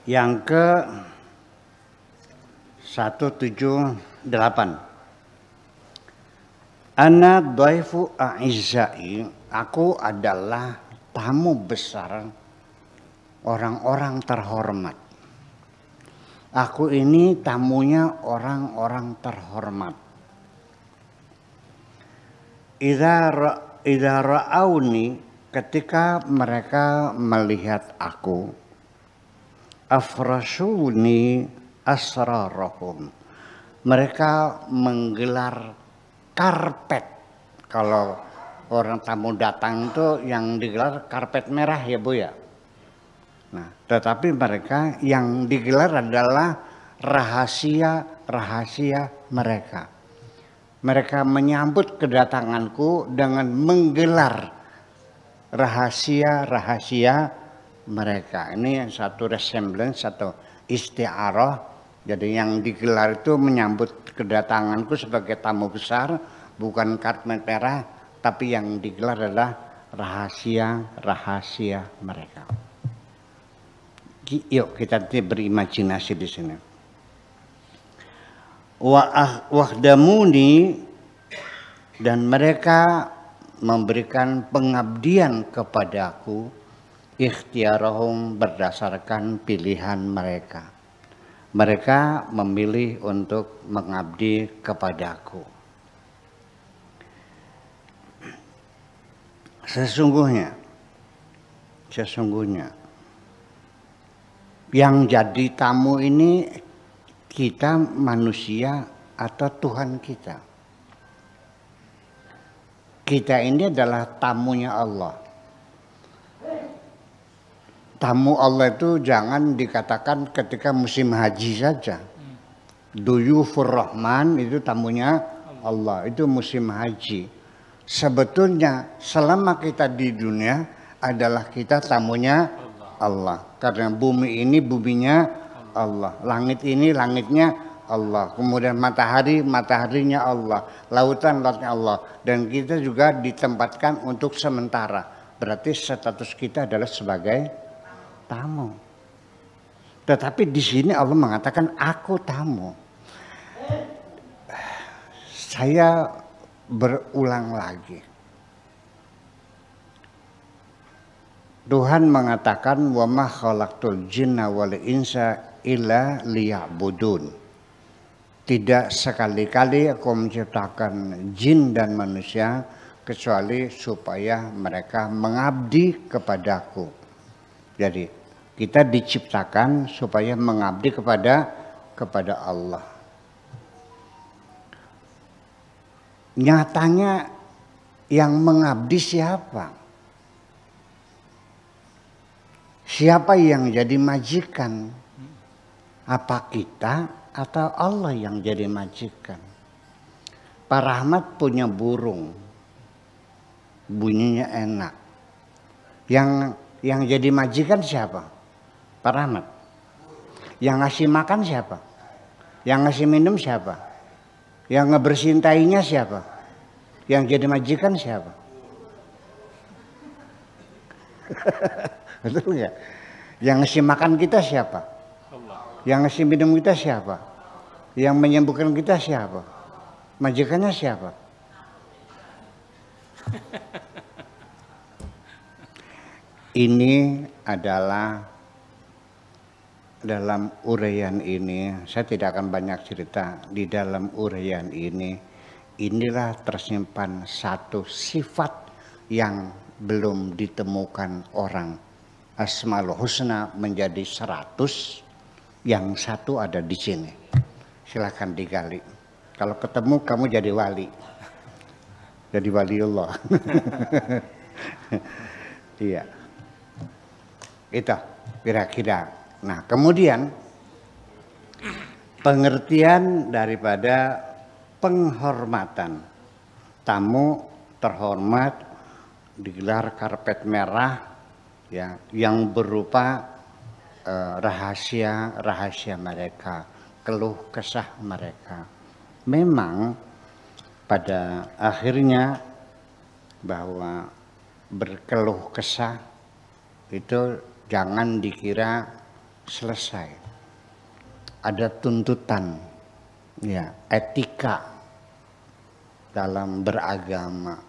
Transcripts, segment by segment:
Yang ke 178. Ana dhaifu a'izzai, aku adalah tamu besar orang-orang terhormat. Aku ini tamunya orang-orang terhormat. Idza ra'auni, ketika mereka melihat aku, afrashuni asrarahum, mereka menggelar karpet. Kalau orang tamu datang itu yang digelar karpet merah ya Bu ya. Nah, tetapi mereka yang digelar adalah rahasia-rahasia mereka. Mereka menyambut kedatanganku dengan menggelar rahasia-rahasia mereka. Ini satu resemblance, satu isti'arah. Jadi yang digelar itu menyambut kedatanganku sebagai tamu besar, bukan karpet merah, tapi yang digelar adalah rahasia-rahasia mereka. Yuk kita berimajinasi di sini. Wahdamuni, dan mereka memberikan pengabdian kepadaku, ikhtiarahum, berdasarkan pilihan mereka. Mereka memilih untuk mengabdi kepadaku. Sesungguhnya yang jadi tamu ini kita manusia atau Tuhan kita. Kita ini adalah tamunya Allah. Tamu Allah itu jangan dikatakan ketika musim haji saja. Duyufur Rahman itu tamunya Allah, itu musim haji. Sebetulnya selama kita di dunia adalah kita tamunya Allah. Karena bumi ini buminya Allah, langit ini langitnya Allah, kemudian matahari mataharinya Allah, lautan lautnya Allah, dan kita juga ditempatkan untuk sementara. Berarti status kita adalah sebagai tamu. Tetapi di sini Allah mengatakan aku tamu. Saya berulang lagi. Tuhan mengatakan wa ma khalaqtul jinna wal insa illa liya'budun. Tidak sekali-kali aku menciptakan jin dan manusia kecuali supaya mereka mengabdi kepadaku. Jadi kita diciptakan supaya mengabdi kepada Allah. Nyatanya yang mengabdi siapa? Siapa yang jadi majikan? Apa kita atau Allah yang jadi majikan? Pak Rahmat punya burung, bunyinya enak. Yang jadi majikan siapa? Pak Rahmat. Yang ngasih makan siapa? Yang ngasih minum siapa? Yang ngebersihin tainya siapa? Yang jadi majikan siapa? Betul nggak? Yang ngasih makan kita siapa? Yang ngasih minum kita siapa? Yang menyembuhkan kita siapa? Majikannya siapa? Ini adalah dalam uraian ini, saya tidak akan banyak cerita. Di dalam uraian ini, inilah tersimpan satu sifat yang belum ditemukan orang. Asmaul Husna menjadi 100, yang satu ada di sini. Silakan digali. Kalau ketemu kamu jadi wali. Jadi waliullah. Iya. Itu kira-kira. Nah, kemudian pengertian daripada penghormatan. Tamu terhormat digelar karpet merah ya, yang berupa rahasia-rahasia mereka, keluh kesah mereka. Memang pada akhirnya bahwa berkeluh kesah itu jangan dikira selesai. Ada tuntutan, ya, etika dalam beragama,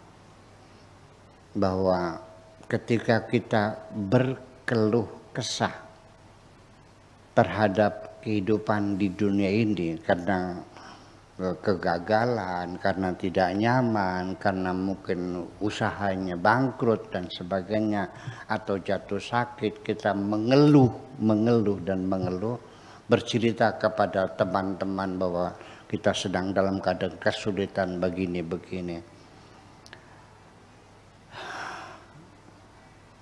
bahwa ketika kita berkeluh kesah terhadap kehidupan di dunia ini karena kegagalan, karena tidak nyaman, karena mungkin usahanya bangkrut dan sebagainya, atau jatuh sakit, kita mengeluh dan mengeluh, bercerita kepada teman-teman bahwa kita sedang dalam keadaan kesulitan begini.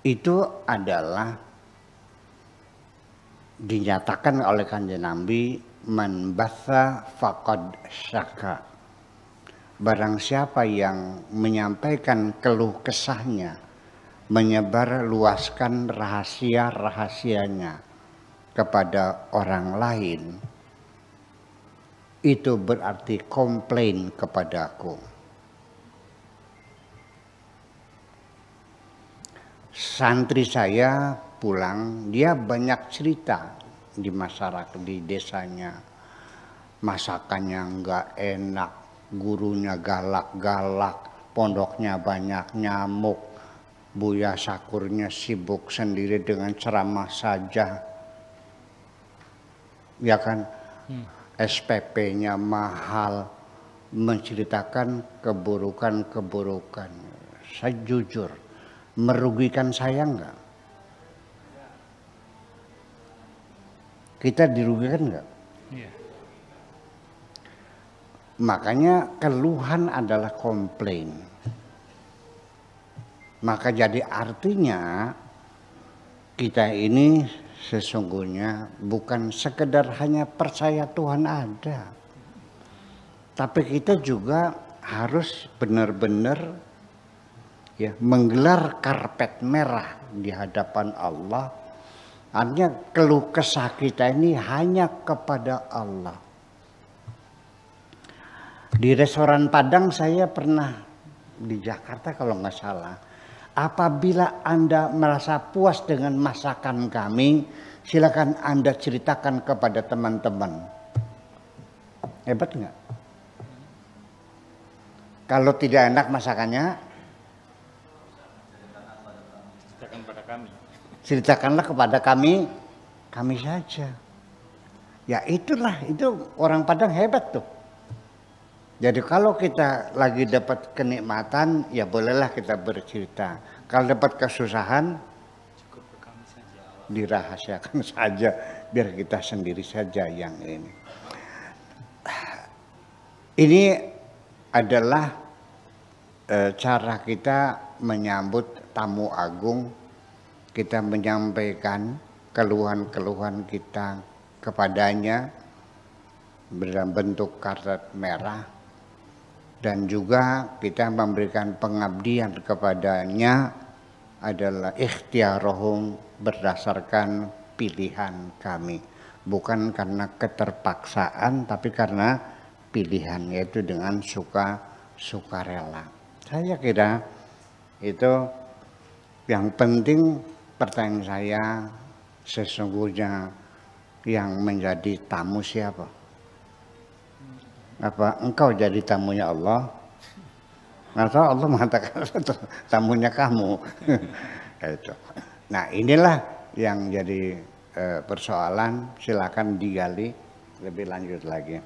Itu adalah dinyatakan oleh Kanjeng Nabi, man batha faqad syaka. Barang siapa yang menyampaikan keluh kesahnya, menyebar luaskan rahasia-rahasianya kepada orang lain, itu berarti komplain kepadaku. Santri saya pulang, dia banyak cerita di masyarakat, di desanya. Masakannya enggak enak, gurunya galak-galak, pondoknya banyak nyamuk, Buya Sakurnya sibuk sendiri dengan ceramah saja. Ya kan, SPP-nya mahal, menceritakan keburukan-keburukan. Saya jujur, merugikan saya enggak? Kita dirugikan enggak? Iya. Makanya keluhan adalah komplain. Maka jadi artinya kita ini sesungguhnya bukan sekedar hanya percaya Tuhan ada, tapi kita juga harus benar-benar ya menggelar karpet merah di hadapan Allah. Artinya keluh kesah kita ini hanya kepada Allah. Di restoran Padang saya pernah di Jakarta kalau nggak salah. Apabila Anda merasa puas dengan masakan kami, silakan Anda ceritakan kepada teman-teman. Hebat nggak? Kalau tidak enak masakannya, ceritakan pada kami. Ceritakanlah kepada kami saja. Ya itulah, itu orang Padang hebat tuh. Jadi kalau kita lagi dapat kenikmatan, ya bolehlah kita bercerita. Kalau dapat kesusahan, cukup ke kami saja. Dirahasiakan saja, biar kita sendiri saja yang ini. Ini adalah cara kita menyambut tamu agung. Kita menyampaikan keluhan-keluhan kita kepadanya dalam bentuk karpet merah. Dan juga kita memberikan pengabdian kepadanya adalah ikhtiarohum, berdasarkan pilihan kami. Bukan karena keterpaksaan, tapi karena pilihan, yaitu dengan sukarela. Saya kira itu yang penting. Pertanyaan saya, sesungguhnya yang menjadi tamu siapa? Apa engkau jadi tamunya Allah? Atau Allah mengatakan tamunya kamu? Itu. Nah inilah yang jadi persoalan. Silakan digali lebih lanjut lagi.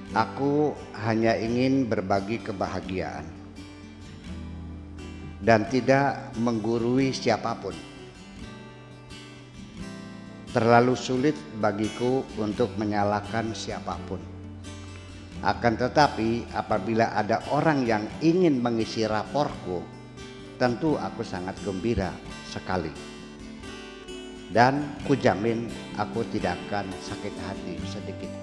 Aku hanya ingin berbagi kebahagiaan dan tidak menggurui siapapun. Terlalu sulit bagiku untuk menyalahkan siapapun. Akan tetapi apabila ada orang yang ingin mengisi raporku, tentu aku sangat gembira sekali. Dan kujamin aku tidak akan sakit hati sedikit.